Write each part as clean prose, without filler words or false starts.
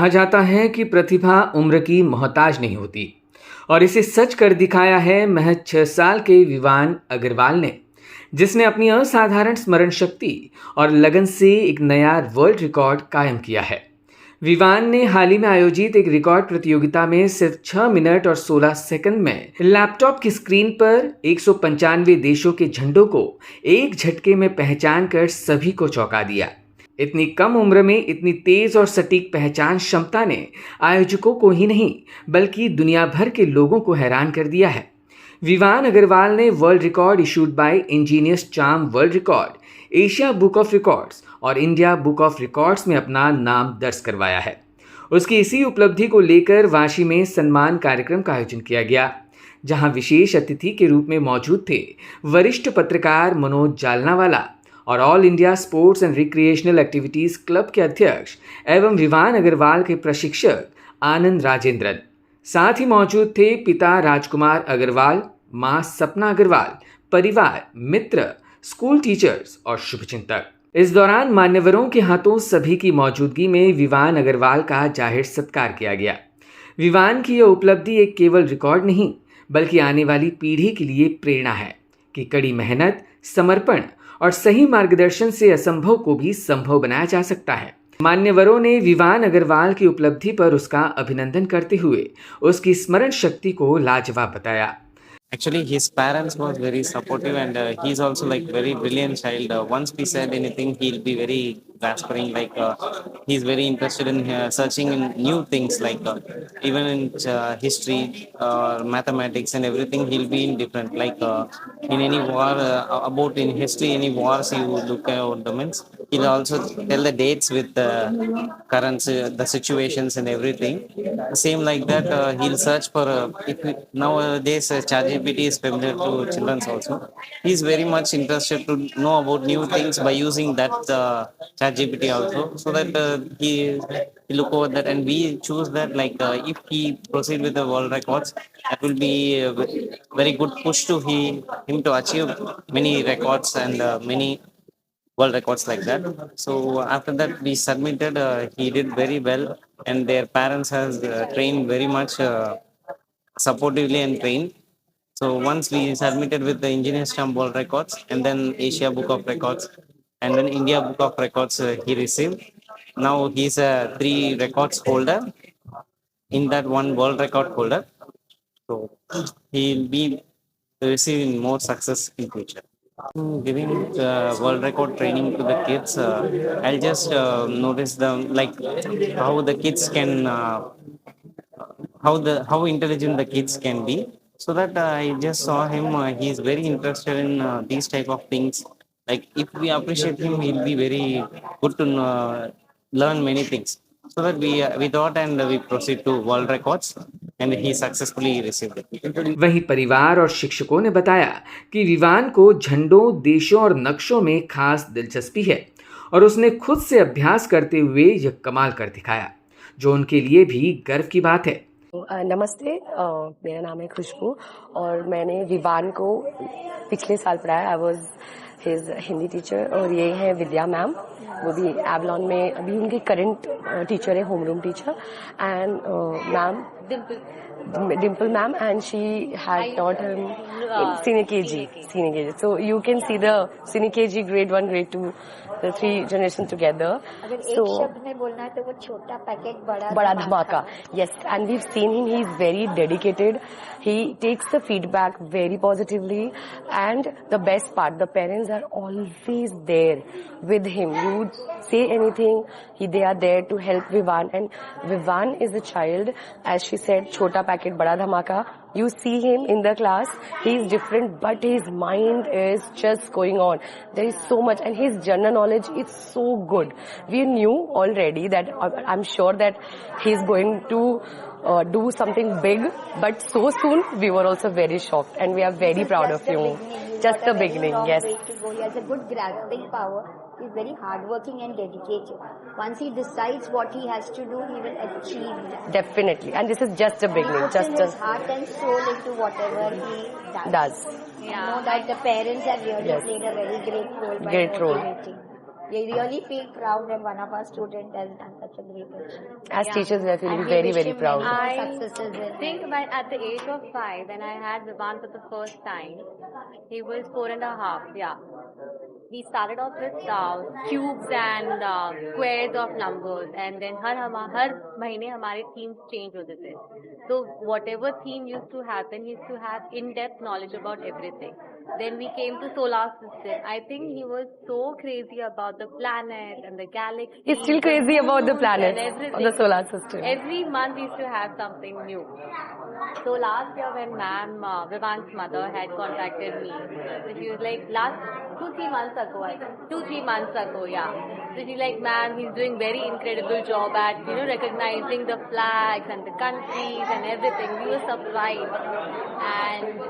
कहा जाता है कि प्रतिभा उम्र की मोहताज नहीं होती और इसे सच कर दिखाया है महज 6 साल के विवान अग्रवाल ने, जिसने अपनी असाधारण स्मरण शक्ति और लगन से एक नया वर्ल्ड रिकॉर्ड कायम किया है। विवान ने हाल ही में आयोजित एक रिकॉर्ड प्रतियोगिता में सिर्फ 6 मिनट और 16 सेकंड में लैपटॉप की स्क्रीन पर 195 देशों के झंडों को एक झटके में पहचान कर सभी को चौंका दिया। इतनी कम उम्र में इतनी तेज और सटीक पहचान क्षमता ने आयोजकों को ही नहीं बल्कि दुनिया भर के लोगों को हैरान कर दिया है। विवान अग्रवाल ने world record issued by engineers charm world record, Asia book of records और इंडिया बुक ऑफ रिकॉर्ड्स में अपना नाम दर्ज करवाया है। उसकी इसी उपलब्धि को लेकर वाशी में सम्मान कार्यक्रम का आयोजन किया गया, जहां विशेष अतिथि के रूप में मौजूद थे वरिष्ठ पत्रकार मनोज जालनावाला और all India sports and recreational activities club के अध्यक्ष एवं विवान अग्रवाल के प्रशिक्षक आनंद राजेंद्रन। साथ ही मौजूद थे पिता राजकुमार अग्रवाल, मां सपना अग्रवाल, परिवार, मित्र, स्कूल टीचर्स और शुभचिंतक। इस दौरान मान्यवरों के हाथों सभी की मौजूदगी में विवान अग्रवाल का जाहिर सत्कार किया गया। विवान की यह उपलब्धि एक केवल रिकॉर्ड नहीं बल्कि आने वाली पीढ़ी के लिए प्रेरणा है कि कड़ी मेहनत, समर्पण और सही मार्गदर्शन से असंभव को भी संभव बनाया जा सकता है। मान्यवरों ने विवान अग्रवाल की उपलब्धि पर उसका अभिनंदन करते हुए उसकी स्मरण शक्ति को लाजवाब बताया। Actually, his parents was very supportive, and he's also like very brilliant child. Once we said anything, he'll be very grasping. He's very interested in searching in new things, even in history, mathematics, and everything. He'll be in different. In any war, about in history, any wars you look at the means. He'll also tell the dates with the current the situations and everything. Same like that, he'll search for nowadays ChatGPT is familiar to children also. He's very much interested to know about new things by using that ChatGPT also, so that he look over that and we choose that if he proceed with the world records, that will be a very good push to him to achieve many records and many world records like that. So after that we submitted, he did very well, and their parents has trained very much supportively and trained. So once we submitted with the Engineers Champ World Records, and then Asia Book of Records, and then India Book of Records, he received. Now he's a 3 records holder in that one world record holder. So he'll be receiving more success in future. Giving world record training to the kids, I'll just notice how the kids can how intelligent the kids can be. So that I just saw him. He's very interested in these type of things. Like if we appreciate him, he'll be very good to learn many things. So that we thought and we proceed to world records, and he successfully received it. वहीं परिवार और शिक्षकों ने बताया कि विवान को झंडों, देशों और नक्शों में खास दिलचस्पी है और उसने खुद से अभ्यास करते हुए यह कमाल कर दिखाया, जो उनके लिए भी गर्व की बात है। नमस्ते, मेरा नाम है खुशबू और मैंने विवान को पिछले साल पढ़ाया। I was his Hindi teacher और ये है विद्या मैम, वो भी एवलॉन में अभी उनकी करंट टीचर है, home room teacher, and ma'am Dimple ma'am, and she had taught him in senior KG. So you can see the senior KG, grade 1, grade 2, the 3 generations together. So एक शब्द में बोलना है तो वो छोटा पैकेट बड़ा धमाका. Yes, and we've seen him. He's very dedicated. He takes the feedback very positively, and the best part, the parents are always there with him. You say anything, they are there to help Vivan, and Vivan is a child, as she said, chota packet bada dhamaka. You see him in the class, he is different, but his mind is just going on. There is so much, and his general knowledge is so good. We knew already that I'm sure that he's going to do something big, but so soon we were also very shocked, and we are very proud of you. Just the beginning, yes. He has a good grasping power. He's very hardworking and dedicated. Once he decides what he has to do, he will achieve that. Definitely, and this is just a beginning. He puts his heart and soul into whatever he does. Yeah. I know that the parents have really played a very great role by motivating. we really feel proud that one of our students has done such a great achievement. As teachers, we are feeling And we very, wish very him proud. many I more successes in think life. when at the age of 5, when I had Vivaan for the first time, he was 4.5. Yeah, we started off with cubes and squares of numbers, and then हर महीने हमारे themes change होते थे. So whatever theme used to happen, he used to have in-depth knowledge about everything. Then we came to solar system. I think he was so crazy about the planet and the galaxy. He's still crazy about the moons planets and of the everything. solar system. Every month he used to have something new. So last year when ma'am, Vivan's mother had contacted me, so she was like, last 2-3 months ago, I think, 2-3 months ago, yeah. So she's like, ma'am, he's doing very incredible job at, recognizing the flags and the countries and everything. We were surprised. And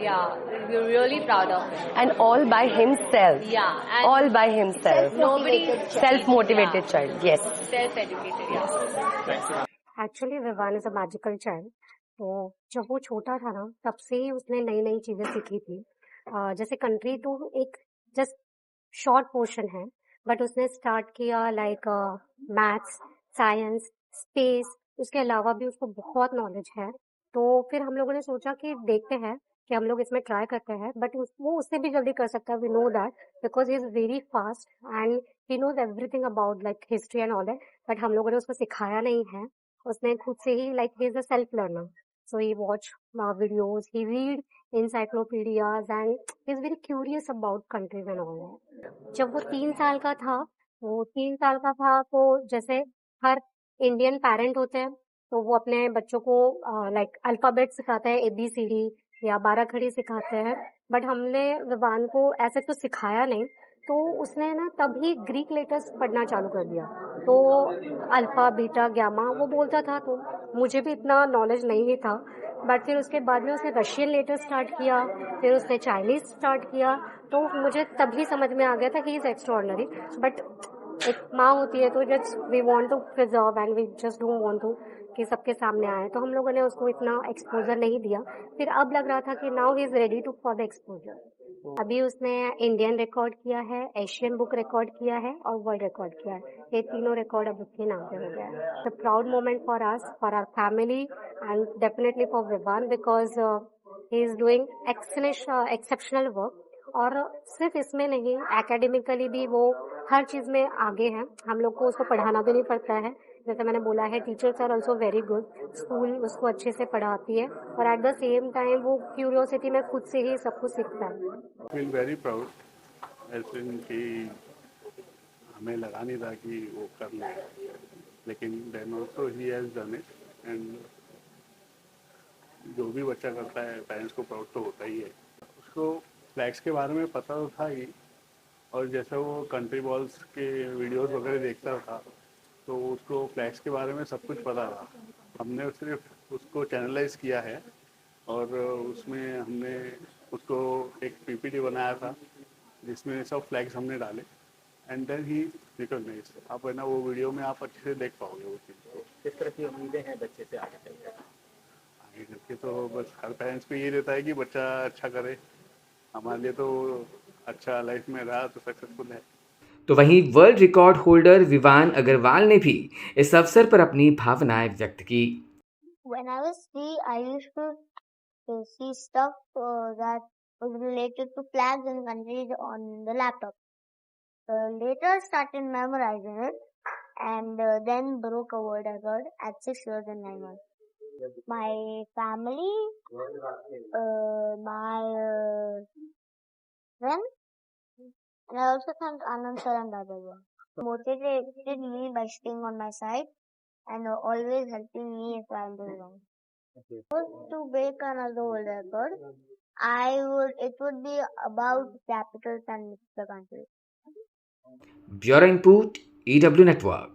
yeah, we were really proud of him. And all by himself. Yeah. And All by himself. nobody, Self-motivated child, yes. self-educated, yeah. Actually Vivaan is a magical child. तो जब वो छोटा था ना तब से ही उसने नई नई चीजें सीखी थी। जैसे कंट्री तो एक जस्ट शॉर्ट पोर्शन है, बट उसने स्टार्ट किया लाइक मैथ्स, साइंस, स्पेस, उसके अलावा भी उसको बहुत नॉलेज है। तो फिर हम लोगों ने सोचा कि देखते हैं कि हम लोग इसमें ट्राई करते हैं, बट वो उससे भी जल्दी कर सकता है। We know that because he is very fast and he knows everything about like history and all that, but हम लोगों ने उसको सिखाया नहीं है। उसने खुद से ही like he is a self learner, so he watch videos, he read encyclopedias and he's very curious about countries and all that. जब वो 3 साल का था, तो जैसे हर इंडियन पेरेंट होते हैं तो वो अपने बच्चों को लाइक अल्फाबेट सिखाते हैं, ABCD या 12 खड़ी सिखाते हैं, बट हमने विवान को ऐसे तो सिखाया नहीं। तो उसने ना तभी ग्रीक लेटर्स पढ़ना चालू कर दिया। तो अल्फा, बीटा, गामा वो बोलता था, तो मुझे भी इतना नॉलेज नहीं था। बट फिर उसके बाद में उसने रशियन लेटर स्टार्ट किया, फिर उसने चाइनीज स्टार्ट किया। तो मुझे तभी समझ में आ गया था कि ही इज एक्स्ट्रॉर्डनरी। बट एक माँ होती है तो just we want to preserve and we just don't want to कि सबके सामने आए, तो हम लोगों ने उसको इतना एक्सपोजर नहीं दिया। फिर अब लग रहा था कि now he is ready to for the exposure. अभी उसने इंडियन रिकॉर्ड किया है, एशियन बुक रिकॉर्ड किया है और वर्ल्ड रिकॉर्ड किया है। ये तीनों रिकॉर्ड अब उसके नाम पे हो गया है। The proud moment for us, for our family and definitely for Vivaan because he is doing exceptional work. और सिर्फ इसमें नहीं, एकेडमिकली भी वो हर चीज में आगे है। हम लोग को उसको पढ़ाना भी नहीं पड़ता है, जैसे मैंने बोला है teachers are also very good, school उसको अच्छे से पढ़ाती है और एट द सेम टाइम वो क्यूरियोसिटी में खुद से ही सब कुछ सीखता है। फील वेरी प्राउड ऐसे कि हमें लगा नहीं था कि वो कर ले, लेकिन then also he has done it. And जो भी बच्चा करता है पेरेंट्स को प्राउड तो होता ही है। उसको फ्लैग्स के बारे में पता तो था ही, और जैसे वो कंट्री बॉल्स के वीडियोस वगैरह देखता था तो उसको फ्लैग्स के बारे में सब कुछ पता था। हमने सिर्फ उसको चैनलाइज किया है और उसमें हमने उसको एक PPT बनाया था जिसमें सब फ्लैग्स हमने डाले एंड देन ही रिकॉग्नाइज। आप है ना वो वीडियो में आप अच्छे से देख पाओगे वो चीज़ को। किस तरह की उम्मीदें हैं बच्चे से आगे चलकर? आगे करके तो बस हर पेरेंट्स को ये रहता है कि बच्चा अच्छा करे। हमारे लिए तो अच्छा लाइफ में रहा तो सक्सेसफुल है। तो वहीं world record holder Vivaan Agarwal ने भी इस अवसर पर अपनी भावनाएं व्यक्त की। When I was 3, I used to see stuff that was related to flags and countries on the laptop. Later I started memorizing it and then broke a word record at 6 years and 9 months. My family, my friends, and I also thank Anand sir and Dadaja. Motivated me by staying on my side and always helping me if I'm doing wrong. To break another world record, it would be about capitals and the country. Bureau input EW network.